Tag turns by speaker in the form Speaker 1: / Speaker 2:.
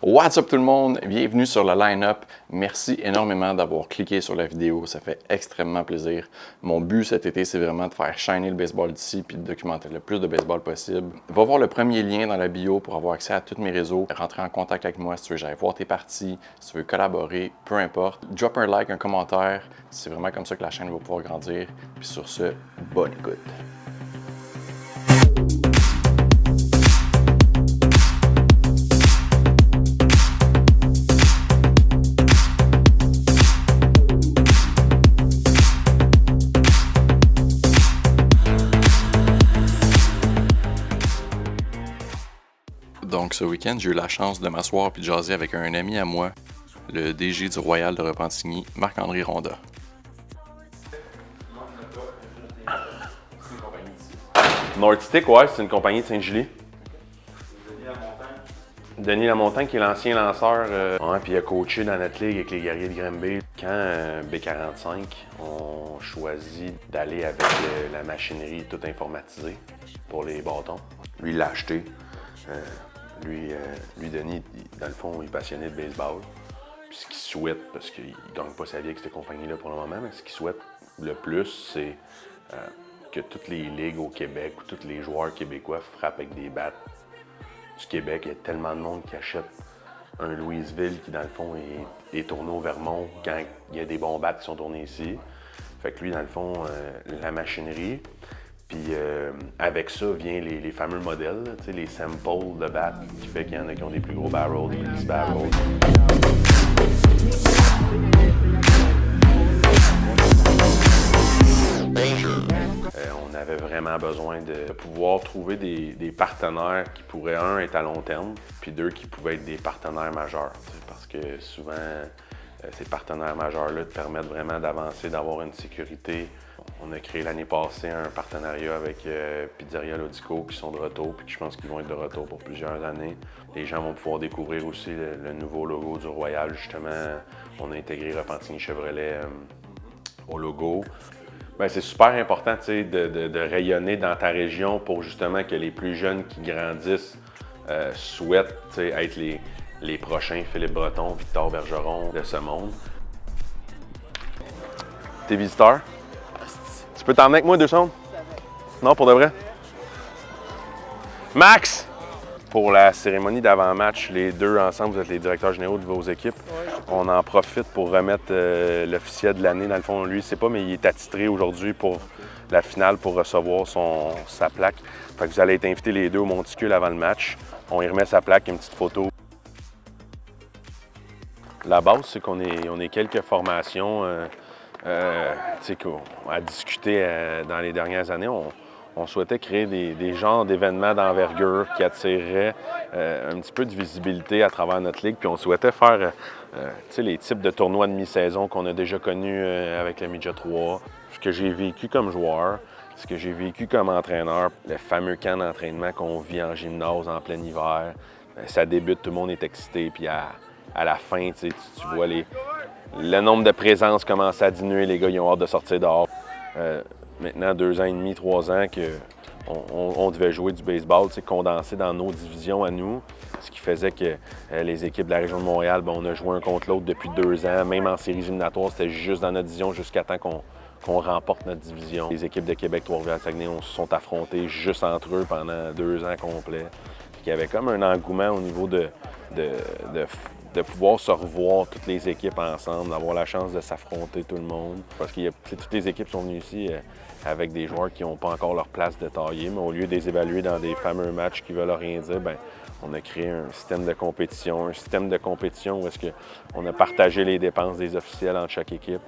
Speaker 1: What's up tout le monde? Bienvenue sur le line-up. Merci énormément d'avoir cliqué sur la vidéo, ça fait extrêmement plaisir. Mon but cet été, c'est vraiment de faire shiner le baseball d'ici puis de documenter le plus de baseball possible. Va voir le premier lien dans la bio pour avoir accès à tous mes réseaux. Rentrer en contact avec moi si tu veux que j'aille voir tes parties, si tu veux collaborer, peu importe. Drop un like, un commentaire, c'est vraiment comme ça que la chaîne va pouvoir grandir. Puis sur ce, bonne écoute. Donc ce week-end, j'ai eu la chance de m'asseoir et de jaser avec un ami à moi, le DG du Royal de Repentigny, Marc-André Ronda.
Speaker 2: Nordstick, ouais, c'est une compagnie de Saint-Julie. Denis Lamontagne, qui est l'ancien lanceur, puis il a coaché dans notre ligue avec les Guerriers de Granby. Quand B45, on choisit d'aller avec la machinerie toute informatisée pour les bâtons. Lui, il l'a acheté. Lui, Denis, dans le fond, il est passionné de baseball. Puis ce qu'il souhaite, parce qu'il ne gagne pas sa vie avec cette compagnie-là pour le moment, mais ce qu'il souhaite le plus, c'est que toutes les ligues au Québec ou tous les joueurs québécois frappent avec des battes du Québec. Il y a tellement de monde qui achète un Louisville qui, dans le fond, est tourné au Vermont quand il y a des bons battes qui sont tournés ici. Fait que lui, dans le fond, la machinerie. Puis avec ça vient les fameux modèles, là, les samples de battes, qui fait qu'il y en a qui ont des plus gros barrels, des plus petits barrels. On avait vraiment besoin de pouvoir trouver des partenaires qui pourraient, un, être à long terme, puis deux, qui pouvaient être des partenaires majeurs. Parce que souvent, ces partenaires majeurs-là te permettent vraiment d'avancer, d'avoir une sécurité. On a créé l'année passée un partenariat avec Pizzeria Lodico qui sont de retour, puis je pense qu'ils vont être de retour pour plusieurs années. Les gens vont pouvoir découvrir aussi le nouveau logo du Royal, justement. On a intégré Repentigny Chevrolet au logo. Bien, c'est super important de rayonner dans ta région pour justement que les plus jeunes qui grandissent souhaitent être les prochains Philippe Breton, Victor Bergeron de ce monde. T'es visiteur? Tu peux t'emmener avec moi 2 secondes? Non, pour de vrai? Max! Pour la cérémonie d'avant-match, les deux ensemble, vous êtes les directeurs généraux de vos équipes. On en profite pour remettre l'officiel de l'année. Dans le fond, lui, c'est pas, mais il est attitré aujourd'hui pour la finale pour recevoir sa plaque. Fait que vous allez être invités les deux au monticule avant le match. On y remet sa plaque, une petite photo. La base, c'est qu'on est quelques formations à discuter dans les dernières années. On souhaitait créer des genres d'événements d'envergure qui attireraient un petit peu de visibilité à travers notre ligue. Puis on souhaitait faire les types de tournois de mi-saison qu'on a déjà connus avec le Midget 3. Ce que j'ai vécu comme joueur, ce que j'ai vécu comme entraîneur, le fameux camp d'entraînement qu'on vit en gymnase en plein hiver. Ça débute, tout le monde est excité. Puis à la fin, tu vois le nombre de présences commence à diminuer. Les gars, ils ont hâte de sortir dehors. Maintenant, 2 ans et demi, 3 ans qu'on devait jouer du baseball, condensé dans nos divisions à nous, ce qui faisait que les équipes de la région de Montréal, on a joué un contre l'autre depuis 2 ans. Même en séries éliminatoires, c'était juste dans notre division jusqu'à temps qu'on remporte notre division. Les équipes de Québec, Trois-Rivières, Saguenay, on se sont affrontés juste entre eux pendant 2 ans complets. Il y avait comme un engouement au niveau de pouvoir se revoir toutes les équipes ensemble, d'avoir la chance de s'affronter tout le monde. Parce que toutes les équipes sont venues ici avec des joueurs qui n'ont pas encore leur place de tailler, mais au lieu de les évaluer dans des fameux matchs qui veulent rien dire, on a créé un système de compétition où est-ce qu'on a partagé les dépenses des officiels entre chaque équipe.